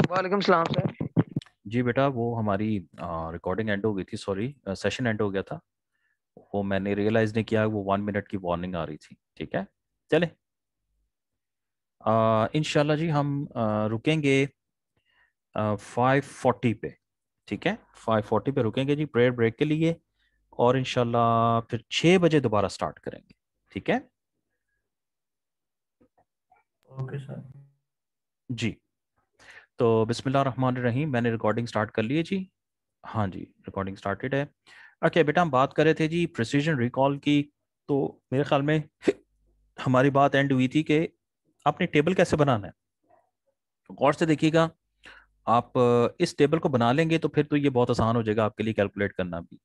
वालेकुम सलाम सर। जी बेटा, वो हमारी रिकॉर्डिंग एंड हो गई थी। सॉरी, सेशन एंड हो गया था। वो मैंने रियलाइज़ नहीं किया, वो 1 मिनट की वार्निंग आ रही थी। ठीक है, चले। इंशाल्लाह जी हम रुकेंगे 5:40 पे। ठीक है, 5:40 पे रुकेंगे जी प्रेयर ब्रेक के लिए। और इंशाल्लाह फिर 6 बजे दोबारा स्टार्ट करेंगे। ठीक है ओके सर। जी। तो बिस्मिल्लाह रहमान रहीम, मैंने रिकॉर्डिंग स्टार्ट कर ली है जी। हाँ जी, रिकॉर्डिंग स्टार्टेड है। ओके बेटा, हम बात कर रहे थे जी प्रिसीजन रिकॉल की। तो मेरे ख्याल में हमारी बात एंड हुई थी कि आपने टेबल कैसे बनाना है। तो गौर से देखिएगा। आप इस टेबल को बना लेंगे तो फिर तो ये बहुत आसान हो जाएगा आपके लिए कैलकुलेट करना भी।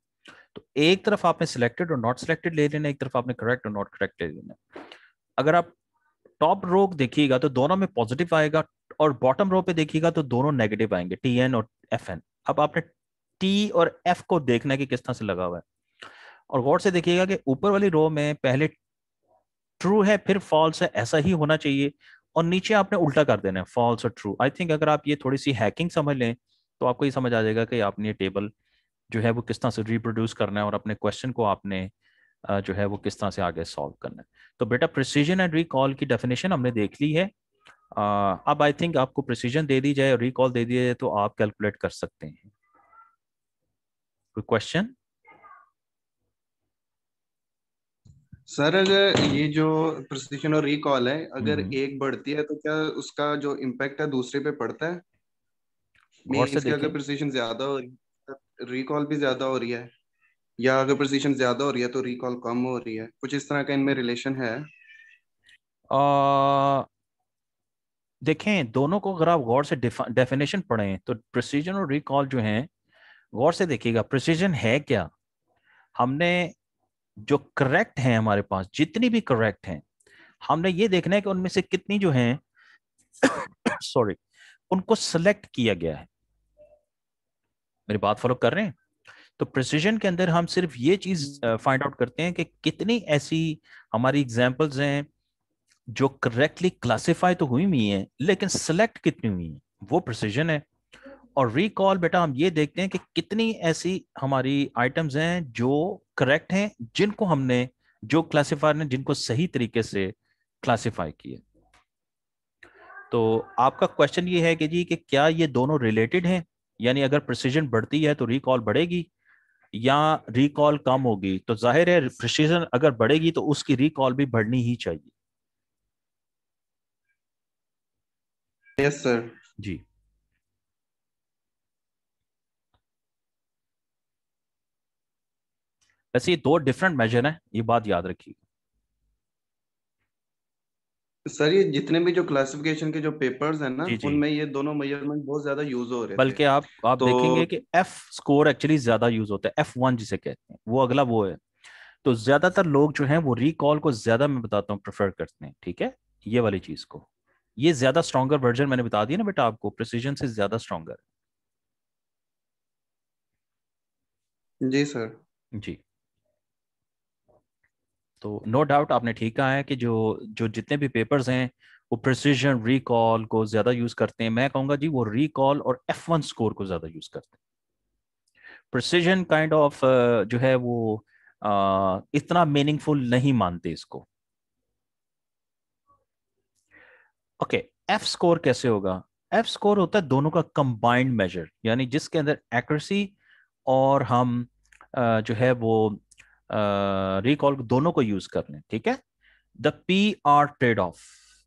तो एक तरफ आपने सिलेक्टेड और नॉट सिलेक्टेड ले लेना है, एक तरफ आपने करेक्ट और नॉट करेक्ट ले लेना है। अगर आप टॉप रो देखिएगा तो दोनों में पॉजिटिव आएगा, और बॉटम रो पे देखिएगा तो दोनों नेगेटिव आएंगे, TN और FN। अब आपने T और F को देखना है कि किस तरह से लगा हुआ है। और गौर से देखिएगा कि ऊपर वाली रो में पहले ट्रू है फिर फॉल्स है, ऐसा ही होना चाहिए। और नीचे आपने उल्टा कर देना है, फॉल्स और ट्रू। आई थिंक अगर आप ये थोड़ी सी हैकिंग समझ लें तो आपको ये समझ आ जाएगा कि आपने ये टेबल जो है वो किस तरह से रिप्रोड्यूस करना है, और अपने क्वेश्चन को आपने जो है वो किस तरह से आगे सॉल्व करना है। तो बेटा, प्रिसीजन एंड रिकॉल की डेफिनेशन हमने देख ली है। अब आई थिंक आपको प्रिसीजन दे दी जाए और रिकॉल दे दिया जाए तो आप कैलकुलेट कर सकते हैं। कोई क्वेश्चन? सर, अगर ये जो प्रिसिशन और रिकॉल है, अगर हम्म। एक बढ़ती है तो क्या उसका जो इम्पैक्ट है दूसरे पे पड़ता है? गौर मैं से इसके अगर देखें। प्रिसिशन ज्यादा हो रही है, रिकॉल भी ज्यादा हो रही है, या अगर प्रिसिशन ज्यादा हो रही है तो रिकॉल कम हो रही है, कुछ इस तरह का इनमें रिलेशन है? देखें, दोनों को अगर आप गौर से डेफिनेशन पढ़ें तो प्रिसीजन और रिकॉल जो हैं, गौर से देखिएगा प्रिसीजन है क्या। हमने जो करेक्ट हैं, हमारे पास जितनी भी करेक्ट हैं, हमने ये देखना है कि उनमें से कितनी जो हैं सॉरी, उनको सेलेक्ट किया गया है। मेरी बात फॉलो कर रहे हैं? तो प्रिसीजन के अंदर हम सिर्फ ये चीज फाइंड आउट करते हैं कि कितनी ऐसी हमारी एग्जांपल्स हैं जो करेक्टली क्लासिफाई तो हुई हुई हैं, लेकिन सेलेक्ट कितनी हुई हैं, वो प्रिसीजन है। और रिकॉल बेटा हम ये देखते हैं कि कितनी ऐसी हमारी आइटम्स हैं जो करेक्ट हैं, जिनको हमने, जो क्लासिफायर ने जिनको सही तरीके से क्लासिफाई किया। तो आपका क्वेश्चन ये है कि जी कि क्या ये दोनों रिलेटेड हैं, यानी अगर प्रिसीजन बढ़ती है तो रिकॉल बढ़ेगी, या रिकॉल कम होगी। तो जाहिर है प्रिसीजन अगर बढ़ेगी तो उसकी रिकॉल भी बढ़नी ही चाहिए। Yes sir. जी। वैसे ये दो डिफरेंट मेजर हैं, ये बात याद रखिए। सर, ये जितने भी जो क्लासिफिकेशन के जो पेपर्स हैं ना, जी जी। उनमें ये दोनों मेजरमेंट बहुत ज्यादा यूज हो रहे थे। बल्कि आप तो देखेंगे कि F स्कोर एक्चुअली ज्यादा यूज होता है, F1 जिसे कहते हैं, वो अगला वो है। तो ज्यादातर लोग जो हैं वो रिकॉल को ज्यादा, मैं बताता हूँ, प्रेफर करते हैं। ठीक है, ये वाली चीज को, ये ज्यादा स्ट्रॉन्गर वर्जन मैंने बता दिया ना बेटा आपको, प्रिसीजन से ज्यादा स्ट्रॉन्गर। जी सर। जी। तो नो डाउट आपने ठीक कहा है कि जो जो जितने भी पेपर्स हैं वो प्रिसीजन रिकॉल को ज्यादा यूज करते हैं। मैं कहूंगा जी वो रिकॉल और F1 स्कोर को ज्यादा यूज करते हैं। प्रिसीजन काइंड ऑफ जो है वो इतना मीनिंगफुल नहीं मानते इसको। ओके, एफ स्कोर कैसे होगा? एफ स्कोर होता है दोनों का कंबाइंड मेजर, यानी जिसके अंदर एक्यूरेसी और हम जो है वो रिकॉल दोनों को यूज कर लें। ठीक है, द PR ट्रेड ऑफ,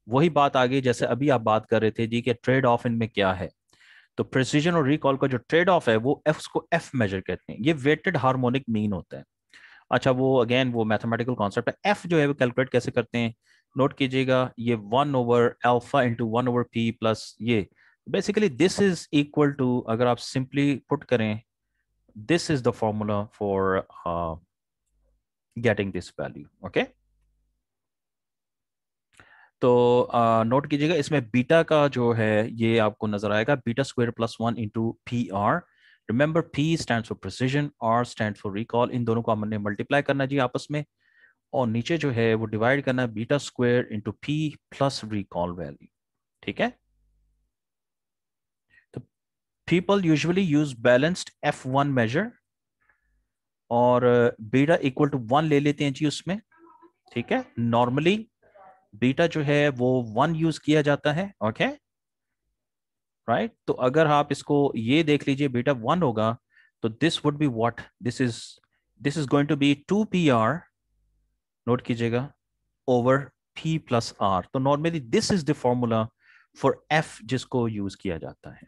वही बात आ गई जैसे अभी आप बात कर रहे थे जी कि ट्रेड ऑफ इनमें क्या है। तो प्रिसीजन और रिकॉल का जो ट्रेड ऑफ है वो एफ को एफ मेजर कहते हैं, ये वेटेड हार्मोनिक मीन होता है। अच्छा, वो अगेन वो मैथमेटिकल कॉन्सेप्ट है। एफ जो है वो कैलकुलेट कैसे करते हैं, नोट कीजिएगा, ये 1/α × 1/p प्लस ये, basically this is equal to, अगर आप सिंपली पुट करें, this is the formula for getting this value. Okay, तो नोट कीजिएगा, इसमें बीटा का जो है ये आपको नजर आएगा, β² + 1 × PR। Remember, P stands for precision, R stand for recall. इन दोनों को हमने मल्टीप्लाई करना जी आपस में, और नीचे जो है वो डिवाइड करना है β² × P प्लस रिकॉल वैल्यू। ठीक है, people usually use balanced F1 measure और बीटा इक्वल टू 1 ले लेते हैं जी उसमें, ठीक है। नॉर्मली बीटा जो है वो 1 यूज किया जाता है, ओके राइट। तो अगर आप इसको ये देख लीजिए बीटा 1 होगा तो this would be what, this is going to be 2PR, नोट कीजिएगा, ओवर P प्लस R। तो normally this is the formula for F जिसको यूज किया जाता है,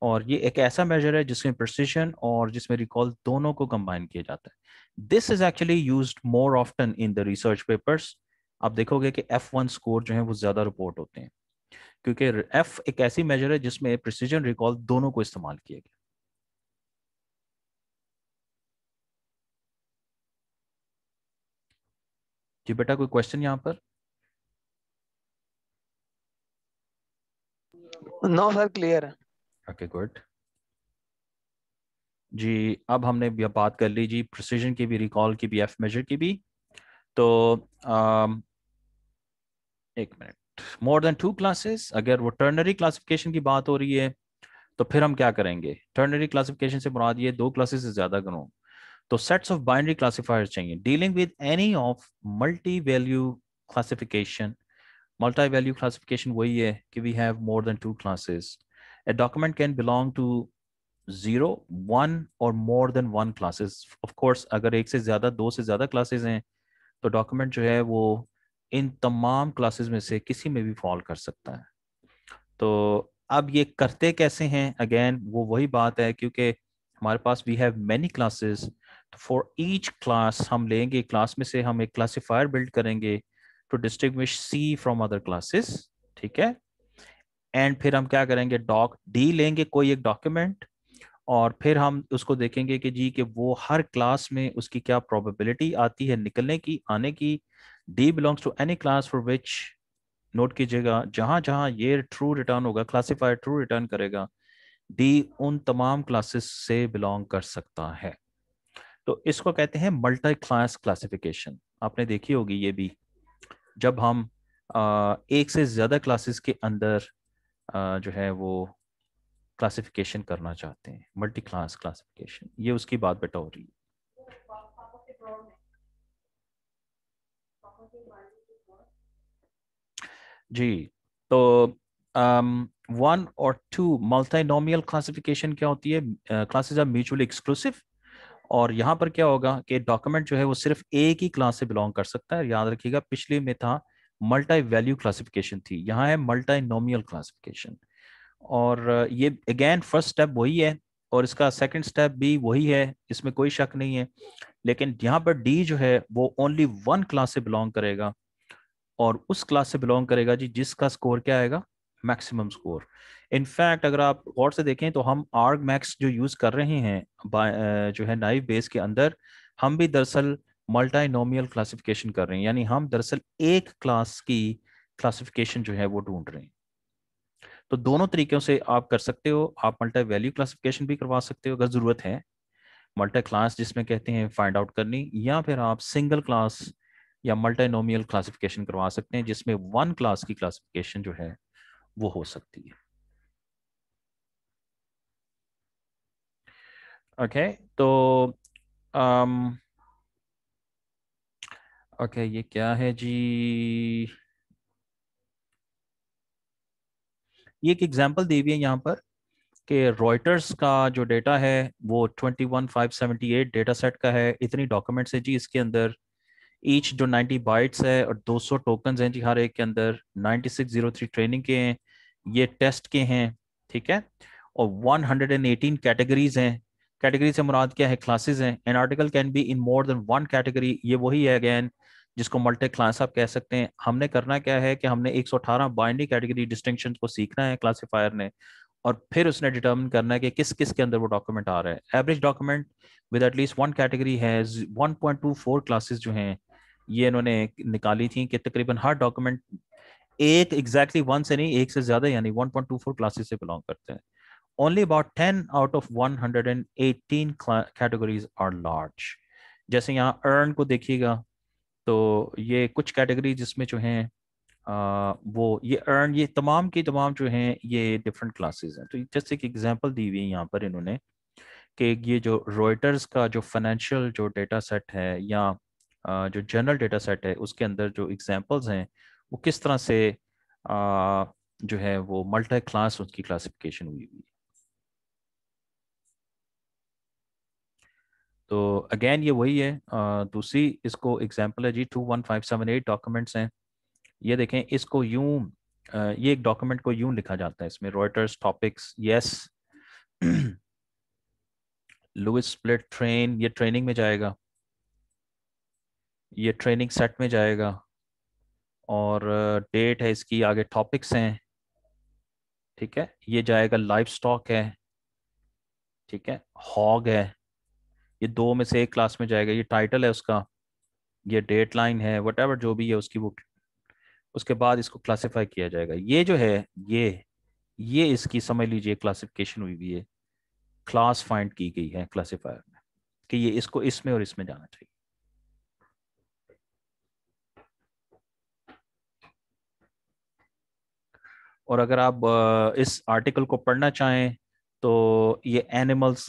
और ये एक ऐसा मेजर है जिसमें प्रिसिशन और जिसमें रिकॉल दोनों को कंबाइन किया जाता है। This is actually used more often in the research papers. आप देखोगे कि F1 स्कोर जो है वो ज्यादा रिपोर्ट होते हैं, क्योंकि F एक ऐसी मेजर है जिसमें प्रिसिजन रिकॉल दोनों को इस्तेमाल किया गया। जी बेटा, कोई क्वेश्चन यहाँ पर? नो सर, क्लियर है। ओके गुड जी। अब हमने बात कर ली जी प्रिसिजन की भी, रिकॉल की भी, एफ मेजर की भी। तो एक मिनट, मोर देन 2 क्लासेस, अगर वो टर्नरी क्लासिफिकेशन की बात हो रही है तो फिर हम क्या करेंगे? टर्नरी क्लासिफिकेशन से मुराद ये 2 क्लासेस से ज्यादा करूँ तो सेट्स ऑफ बाइनरी क्लासिफायर्स चाहिए dealing with any of multi value classification. Multi value classification वही है कि we have more than 2 classes. A document can belong to 0, 1 और more than 1 classes. Of course, अगर एक से ज़्यादा, 2 से ज़्यादा क्लासेस हैं तो डॉक्यूमेंट जो है वो इन तमाम क्लासेस में से किसी में भी फॉल कर सकता है। तो अब ये करते कैसे हैं? अगेन वो वही बात है, क्योंकि हमारे पास वी हैव मैनी क्लासेस, तो फॉर ईच क्लास हम लेंगे, क्लास में से हम एक क्लासिफायर बिल्ड करेंगे to distinguish c from other classes, ठीक है। एंड फिर हम क्या करेंगे, डॉक डी लेंगे कोई एक डॉक्यूमेंट, और फिर हम उसको देखेंगे कि जी कि वो हर क्लास में उसकी क्या प्रोबेबिलिटी आती है निकलने की, आने की। D belongs to any class for which, note कीजिएगा, जहां जहां ये ट्रू रिटर्न होगा, क्लासिफायर ट्रू रिटर्न करेगा, डी उन तमाम क्लासेस से बिलोंग कर सकता है। तो इसको कहते हैं मल्टी क्लास क्लासिफिकेशन। आपने देखी होगी ये भी, जब हम एक से ज्यादा क्लासेस के अंदर जो है वो क्लासिफिकेशन करना चाहते हैं, मल्टी क्लास क्लासिफिकेशन, ये उसकी बात बेटा हो रही है। जी, तो 1 और 2 मल्टीनोमियल क्लासिफिकेशन क्या होती है? क्लासेस आर म्यूचुअली एक्सक्लूसिव, और यहाँ पर क्या होगा कि डॉक्यूमेंट जो है वो सिर्फ एक ही क्लास से बिलोंग कर सकता है। याद रखिएगा, पिछले में था मल्टी वैल्यू क्लासिफिकेशन थी, यहाँ है मल्टीनोमियल क्लासिफिकेशन। और ये अगेन फर्स्ट स्टेप वही है और इसका सेकंड स्टेप भी वही है, इसमें कोई शक नहीं है। लेकिन यहाँ पर डी जो है वो ओनली 1 क्लास से बिलोंग करेगा, और उस क्लास से बिलोंग करेगा जी जिसका स्कोर क्या आएगा, मैक्सिमम स्कोर। इनफैक्ट अगर आप गौर से देखें तो हम आर्ग मैक्स जो यूज कर रहे हैं जो है नाइव बेस के अंदर, हम भी दरअसल मल्टीनोमियल क्लासिफिकेशन कर रहे हैं, यानी हम दरअसल एक क्लास की क्लासिफिकेशन जो है वो ढूंढ रहे हैं। तो दोनों तरीकों से आप कर सकते हो, आप मल्टी वैल्यू क्लासिफिकेशन भी करवा सकते हो अगर जरूरत है, मल्टी क्लास जिसमें कहते हैं फाइंड आउट करनी, या फिर आप सिंगल क्लास या मल्टीनोमियल क्लासिफिकेशन करवा सकते हैं जिसमें 1 क्लास की क्लासिफिकेशन जो है वो हो सकती है। ओके तो ओके ये क्या है जी, ये एक एग्जांपल दी हुई है यहाँ पर कि रॉयटर्स का जो डेटा है वो 21578 डेटा सेट का है, इतनी डॉक्यूमेंट्स है जी इसके अंदर, ईच जो 90 बाइट्स है और 200 टोकन्स हैं जी हर एक के अंदर, 9603 ट्रेनिंग के हैं, ये टेस्ट के हैं, ठीक है। और 118 कैटेगरीज हैं। कैटेगरी से मुराद क्या है, क्लासेस हैं। An article can be in more than 1 category, ये वही है अगेन जिसको मल्टी क्लास आप कह सकते हैं। हमने करना क्या है कि हमने 118 बाइनरी कैटेगरी डिस्टिंक्शन को सीखना है क्लासिफायर ने, और फिर उसने डिटर्मिन करना है कि किस किस के अंदर वो डॉक्यूमेंट आ रहा है। Average document with at least 1 category है 1.24 क्लासेस जो हैं ये इन्होंने निकाली थी कि तकरीबन हर डॉक्यूमेंट एक एग्जैक्टली 1 से नहीं, एक से ज्यादा यानी 1.24 क्लासेस से बिलोंग करते हैं। Only about 10 out of 118 categories are large. जैसे यहाँ अर्न को देखिएगा तो ये कुछ कैटेगरी जिसमें जो हैं वो ये अर्न, ये तमाम की तमाम जो हैं ये डिफरेंट क्लासेस हैं। तो जैसे एक एग्जांपल दी हुई है यहाँ पर इन्होंने कि ये जो रॉयटर्स का जो फाइनेंशियल जो डेटा सेट है या जो जनरल डेटा सेट है उसके अंदर जो एग्जांपल्स हैं वो किस तरह से जो है वो मल्टी क्लास उसकी क्लासिफिकेशन हुई हुई है। तो अगेन ये वही है, दूसरी इसको एग्जांपल है जी 21578 डॉक्यूमेंट्स हैं। ये देखें इसको यूं ये एक डॉक्यूमेंट को यूं लिखा जाता है, इसमें Reuters topics yes Lewis split train, ये ट्रेनिंग में जाएगा, ये ट्रेनिंग सेट में जाएगा, और डेट है इसकी, आगे टॉपिक्स हैं, ठीक है, ये जाएगा लाइव स्टॉक है, ठीक है, हॉग है, ये दो में से एक क्लास में जाएगा, ये टाइटल है उसका, ये डेट लाइन है, वट जो भी है उसकी वो, उसके बाद इसको क्लासिफाई किया जाएगा। ये जो है ये इसकी समझ लीजिए क्लासिफिकेशन हुई हुई है, क्लास फाइंड की गई है क्लासिफायर में कि ये इसको इसमें और इसमें जाना चाहिए। और अगर आप इस आर्टिकल को पढ़ना चाहें तो ये एनिमल्स,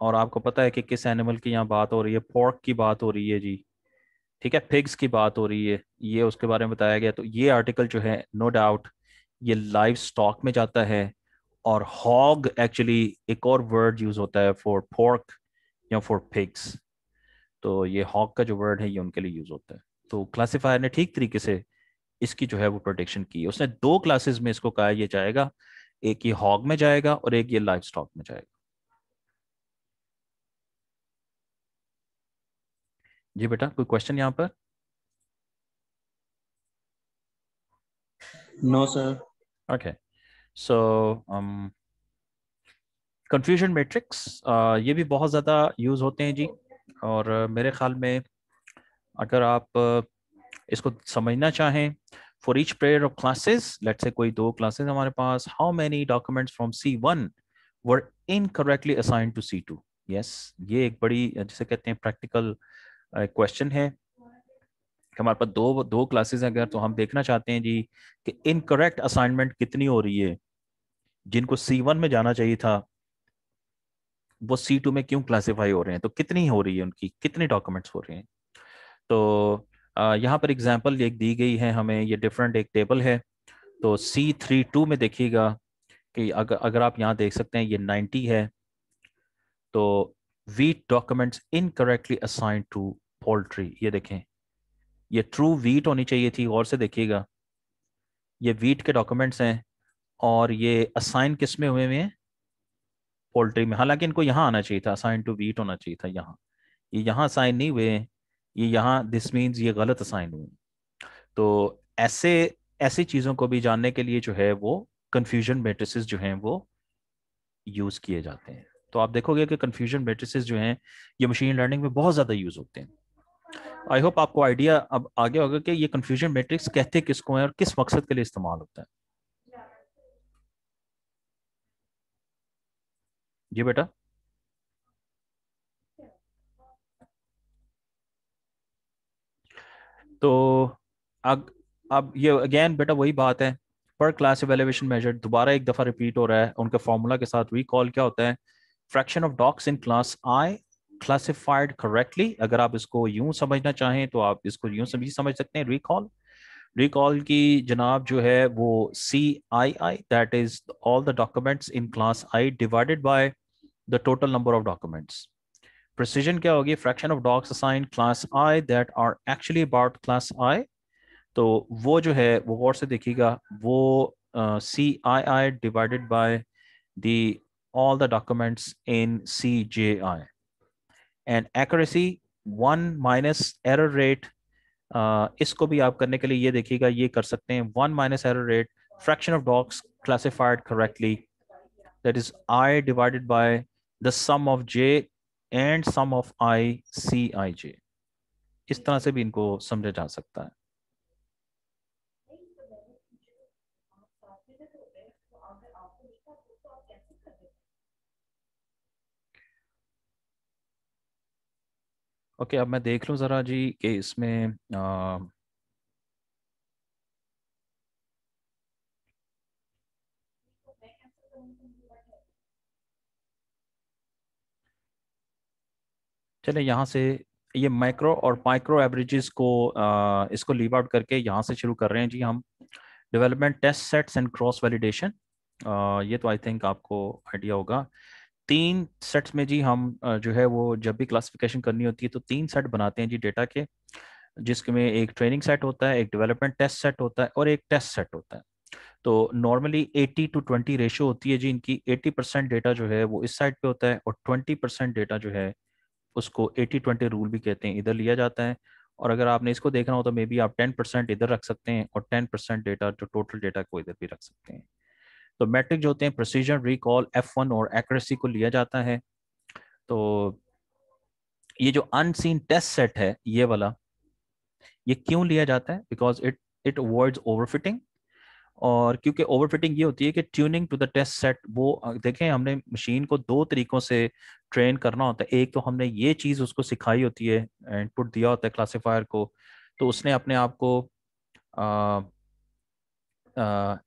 और आपको पता है कि किस एनिमल की यहाँ बात हो रही है, पोर्क की बात हो रही है जी, ठीक है, पिग्स की बात हो रही है, ये उसके बारे में बताया गया। तो ये आर्टिकल जो है नो डाउट ये लाइव स्टॉक में जाता है। और हॉग एक्चुअली एक और वर्ड यूज होता है फॉर पोर्क या फॉर पिग्स, तो ये हॉग का जो वर्ड है ये उनके लिए यूज होता है। तो क्लासिफायर ने ठीक तरीके से इसकी जो है वो प्रोटेक्शन की है। उसने दो क्लासेस में इसको कहा ये जाएगा, एक ये हॉग में जाएगा और एक ये लाइव स्टॉक में जाएगा। जी बेटा कोई क्वेश्चन यहाँ पर? No sir. Okay, so confusion matrix ये भी बहुत ज़्यादा यूज़ होते हैं जी। और मेरे ख्याल में अगर आप इसको समझना चाहें, for each pair of classes, let's say कोई दो क्लासेस हमारे पास, how many documents from C1 were incorrectly assigned to C2। Yes, ये एक बड़ी जिसे कहते हैं प्रैक्टिकल क्वेश्चन है कि हमारे पास दो दो क्लासेस हैं अगर, तो हम देखना चाहते हैं जी कि इनकरेक्ट असाइनमेंट कितनी हो रही है, जिनको C1 में जाना चाहिए था वो C2 में क्यों क्लासिफाई हो रहे हैं, तो कितनी हो रही है उनकी, कितने डॉक्यूमेंट्स हो रहे हैं। तो यहाँ पर एग्जांपल एक दी गई है हमें, ये डिफरेंट एक टेबल है। तो C32 में देखिएगा कि अगर आप यहाँ देख सकते हैं ये 90 है। तो wheat documents incorrectly assigned to poultry, ये देखें, ये ट्रू वीट होनी चाहिए थी, गौर से देखिएगा, ये वीट के डॉक्यूमेंट्स हैं और ये असाइन किस में हुए हुए हैं, पोल्ट्री में। हालांकि इनको यहाँ आना चाहिए था, असाइन टू वीट होना चाहिए था यहाँ, ये यहाँ असाइन नहीं हुए हैं, ये यहाँ, दिस मीन्स ये गलत असाइन हुए। तो ऐसे ऐसी चीज़ों को भी जानने के लिए जो है वो कंफ्यूजन मैट्रिसेस जो हैं वो यूज़ किए जाते हैं। तो आप देखोगे कि कंफ्यूजन मैट्रिसेस जो हैं ये मशीन लर्निंग में बहुत ज़्यादा यूज़ होते हैं। आई होप आपको आइडिया अब आगे होगा कि ये कंफ्यूजन मैट्रिक्स कहते किसको हैं और किस मकसद के लिए इस्तेमाल होता है। जी बेटा। तो अब ये अगेन बेटा वही बात है, पर क्लास एवेल्युएशन मेजर दोबारा एक दफ़ा रिपीट हो रहा है उनके फॉर्मूला के साथ। रिकॉल क्या होता है, fraction of dogs in class I classified correctly. अगर आप इसको यूं समझना चाहें तो आप इसको यूं समझ सकते हैं, रिकॉल, रिकॉल की जनाब जो है वो CII, that is all the documents in class i divided by the total number of documents. Precision क्या होगी, fraction of docs assign class i that are actually about class i. तो वो जो है वो गौर से देखिएगा, वो CII divided by the all the documents in CJI, and accuracy 1 minus error rate। इसको भी आप करने के लिए ये देखिएगा, ये कर सकते हैं 1 minus error rate fraction of dogs classified correctly, that is I divided by the sum of j and sum of I CIJ। इस तरह से भी इनको समझा जा सकता है। ओके, अब मैं देख लूँ ज़रा जी कि इसमें चले यहाँ से ये माइक्रो और माइक्रो एवरेजेस को इसको लीव आउट करके यहाँ से शुरू कर रहे हैं जी हम। Development test sets and cross validation, ये तो आई थिंक आपको आइडिया होगा। 3 सेट्स में जी हम जो है वो जब भी क्लासिफिकेशन करनी होती है तो 3 सेट बनाते हैं जी डेटा के, जिसमें एक ट्रेनिंग सेट होता है, एक डेवलपमेंट टेस्ट सेट होता है और एक टेस्ट सेट होता है। तो नॉर्मली 80-20 रेशियो होती है जी इनकी। 80% डेटा जो है वो इस साइड पे होता है और 20% डेटा जो है उसको 80-20 रूल भी कहते हैं, इधर लिया जाता है। और अगर आपने इसको देखना हो तो मे बी आप 10% इधर रख सकते हैं और 10% डेटा जो टोटल डेटा को इधर भी रख सकते हैं। तो मैट्रिक जो होते हैं प्रिसीजन, रिकॉल, F1 और एक्यूरेसी को लिया जाता है। तो ये जो अनसीन टेस्ट सेट है ये वाला, ये क्यों लिया जाता है? Because it avoids overfitting. और क्योंकि ओवरफिटिंग ये होती है कि tuning to the test set, वो देखें हमने मशीन को 2 तरीकों से ट्रेन करना होता है। एक तो हमने ये चीज़ उसको सिखाई होती है, इनपुट दिया होता है क्लासीफायर को, तो उसने अपने आप को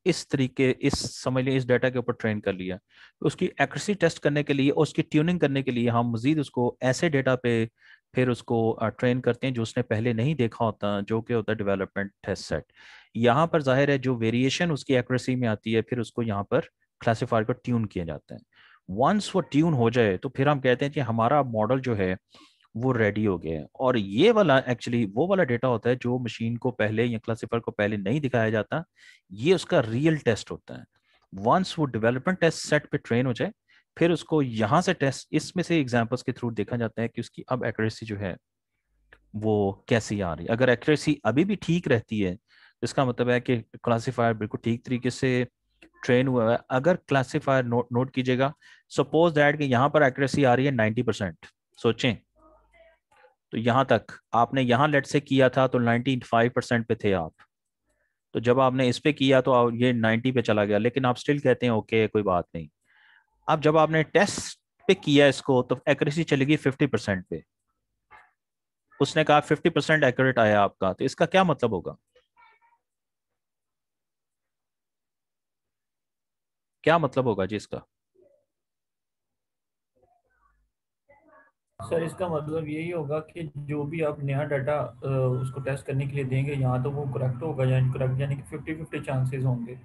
इस तरीके, इस समझ लिया, इस डाटा के ऊपर ट्रेन कर लिया। तो उसकी एक्यूरेसी टेस्ट करने के लिए और उसकी ट्यूनिंग करने के लिए हम मजीद उसको ऐसे डेटा पे फिर उसको ट्रेन करते हैं जो उसने पहले नहीं देखा होता, जो कि होता है डेवलपमेंट टेस्ट सेट। यहाँ पर जाहिर है जो वेरिएशन उसकी एक्यूरेसी में आती है फिर उसको यहाँ पर क्लासीफायर को ट्यून किया जाता है। वंस वो ट्यून हो जाए तो फिर हम कहते हैं कि हमारा मॉडल जो है वो रेडी हो गया है। और ये वाला एक्चुअली वो वाला डेटा होता है जो मशीन को पहले या क्लासीफायर को पहले नहीं दिखाया जाता, ये उसका रियल टेस्ट होता है। वंस वो डेवलपमेंट टेस्ट सेट पे ट्रेन हो जाए फिर उसको यहाँ से टेस्ट, इसमें से एग्जांपल्स के थ्रू देखा जाता है कि उसकी अब एक्यूरेसी जो है वो कैसी आ रही है। अगर एक्यूरेसी अभी भी ठीक रहती है इसका मतलब है कि क्लासीफायर बिल्कुल ठीक तरीके से ट्रेन हुआ है। अगर क्लासीफायर नोट कीजिएगा, सपोज दैट कि यहाँ पर एक्यूरेसी आ रही है 90%, सोचें तो यहाँ तक आपने यहाँ लेट से किया था तो 95% पे थे आप, तो जब आपने इस पे किया तो ये 90 पे चला गया, लेकिन आप स्टिल कहते हैं ओके कोई बात नहीं। अब जब आपने टेस्ट पे किया इसको तो एक्यूरेसी चली गई 50% पे, उसने कहा 50% एक्यूरेट आया आपका, तो इसका क्या मतलब होगा? क्या मतलब होगा जी इसका? सर इसका मतलब यही होगा कि जो भी आप नया डाटा उसको टेस्ट करने के लिए देंगे यहाँ, तो वो करेक्ट होगा या इनकरेक्ट, यानी कि 50-50 चांसेस होंगे।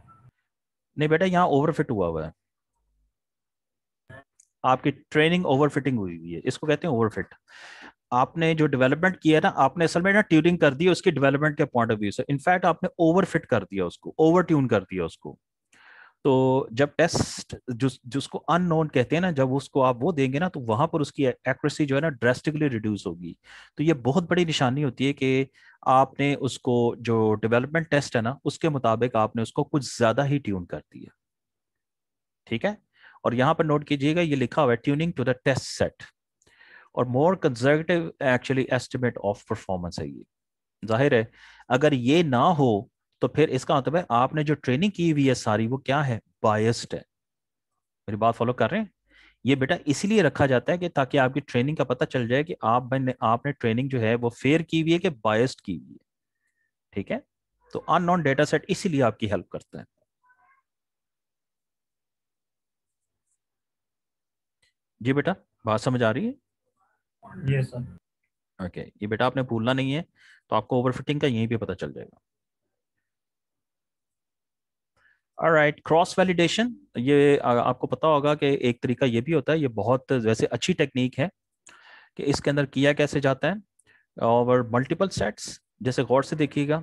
नहीं बेटा, यहाँ ओवरफिट हुआ हुआ है, आपकी ट्रेनिंग ओवरफिटिंग हुई हुई है, इसको कहते हैं ओवरफिट। आपने जो डेवलपमेंट किया ना, आपने असल में ना ट्यूनिंग कर दी उसकी डेवलपमेंट के पॉइंट ऑफ व्यू से, इनफैक्ट आपने ओवरफिट कर दिया उसको, ओवर ट्यून कर दिया उसको। तो जब टेस्ट जिसको अननोन कहते हैं ना, जब उसको आप वो देंगे ना तो वहां पर उसकी एक्यूरेसी जो है ना ड्रेस्टिकली रिड्यूस होगी। तो ये बहुत बड़ी निशानी होती है कि आपने उसको जो डेवलपमेंट टेस्ट है ना उसके मुताबिक आपने उसको कुछ ज्यादा ही ट्यून कर दिया। ठीक है, और यहाँ पर नोट कीजिएगा ये लिखा हुआ है tuning to the test set और more conservative actually estimate of performance है ये। जाहिर है अगर ये ना हो तो फिर इसका मतलब है आपने जो ट्रेनिंग की हुई है सारी वो क्या है, बायस्ड है। मेरी बात फॉलो कर रहे हैं? ये बेटा इसीलिए रखा जाता है कि ताकि आपकी ट्रेनिंग का पता चल जाए कि आपने ट्रेनिंग जो है वो फेयर की हुई है कि बायस्ड की हुई है। ठीक है, तो अननोन डेटा सेट इसीलिए आपकी हेल्प करता है। जी बेटा, बात समझ आ रही है? Yes sir. ओके, ये बेटा आपने भूलना नहीं है, तो आपको ओवरफिटिंग का यहीं पे पता चल जाएगा। ऑलराइट, क्रॉस वैलिडेशन, ये आपको पता होगा कि एक तरीका ये भी होता है, ये बहुत वैसे अच्छी टेक्निक है कि इसके अंदर किया कैसे जाता है। और मल्टीपल सेट्स, जैसे गौर से देखिएगा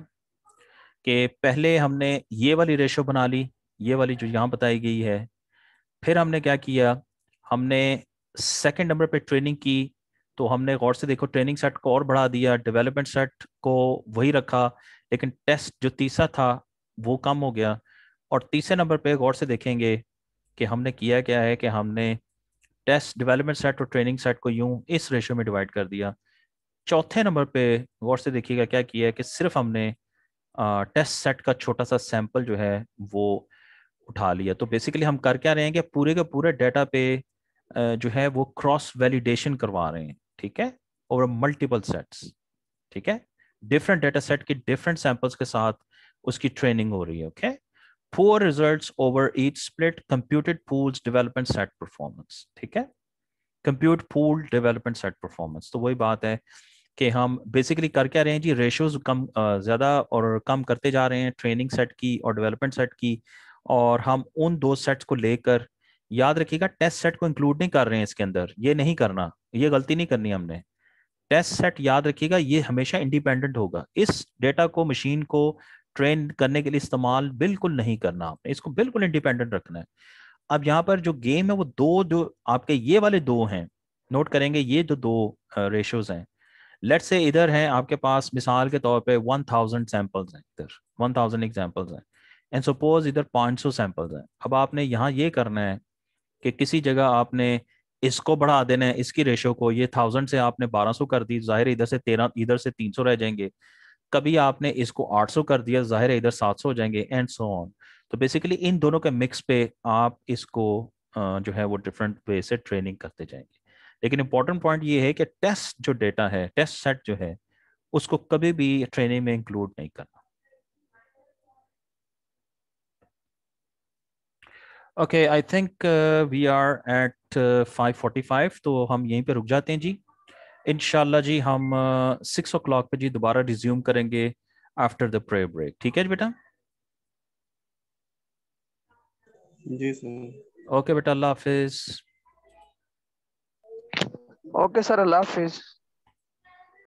कि पहले हमने ये वाली रेशो बना ली, ये वाली जो यहाँ बताई गई है, फिर हमने क्या किया, हमने सेकंड नंबर पे ट्रेनिंग की, तो हमने गौर से देखो ट्रेनिंग सेट को और बढ़ा दिया, डेवलपमेंट सेट को वही रखा, लेकिन टेस्ट जो तीसरा था वो कम हो गया। और तीसरे नंबर पे गौर से देखेंगे कि हमने किया क्या है कि हमने टेस्ट, डेवलपमेंट सेट और ट्रेनिंग सेट को यूं इस रेशियो में डिवाइड कर दिया। चौथे नंबर पे गौर से देखिएगा क्या किया है कि सिर्फ हमने टेस्ट सेट का छोटा सा सैंपल जो है वो उठा लिया। तो बेसिकली हम कर क्या रहे हैं कि पूरे के पूरे डाटा पे जो है वो क्रॉस वैलिडेशन करवा रहे हैं। ठीक है, ओवर मल्टीपल सेट्स। ठीक है, डिफरेंट डाटा सेट के डिफरेंट सैंपल्स के साथ उसकी ट्रेनिंग हो रही है। Okay, poor results over each split computed pools development set performance. ठीक है, compute pool development set performance. तो वही बात है कि हम बेसिकली कर क्या रहे हैं जी, रेशियोज कम ज़्यादा और कम करते जा रहे हैं ट्रेनिंग सेट की और डेवलपमेंट सेट की, और हम उन दो सेट्स को लेकर, याद रखिएगा टेस्ट सेट को इंक्लूड नहीं कर रहे हैं इसके अंदर, ये नहीं करना, ये गलती नहीं करनी हमने। टेस्ट सेट याद रखिएगा ये हमेशा इंडिपेंडेंट होगा, इस डेटा को मशीन को ट्रेन करने के लिए इस्तेमाल बिल्कुल नहीं करना आपने, इसको बिल्कुल इंडिपेंडेंट रखना है। अब यहाँ पर जो गेम है वो दो, जो आपके ये वाले दो हैं, नोट करेंगे ये जो दो रेशियोज हैं, लेट्स से इधर है आपके पास मिसाल के तौर पे 1000 सैंपल्स हैं, इधर 1000 एग्जांपल्स हैं, एंड सपोज इधर 500 सैंपल्स हैं। अब आपने यहाँ ये करना है कि किसी जगह आपने इसको बढ़ा देना है, इसकी रेशियो को, ये 1000 से आपने 1200 कर दी, जाहिर है इधर से 13, इधर से 300 रह जाएंगे। कभी आपने इसको 800 कर दिया, जाहिर है इधर 700 हो जाएंगे, एंड सो ऑन। तो बेसिकली इन दोनों के मिक्स पे आप इसको जो है वो डिफरेंट वे से ट्रेनिंग करते जाएंगे। लेकिन इंपॉर्टेंट पॉइंट ये है कि टेस्ट जो डेटा है, टेस्ट सेट जो है, उसको कभी भी ट्रेनिंग में इंक्लूड नहीं करना। Okay, I think we are at 5:45, तो हम यहीं पे रुक जाते हैं जी। इंशाल्लाह जी हम 6 o'clock पे जी दोबारा रिज्यूम करेंगे आफ्टर द प्रेयर ब्रेक, ठीक है जी बेटा? जी सर। ओके बेटा, अल्लाह हाफिज। ओके सर, अल्लाह हाफिज।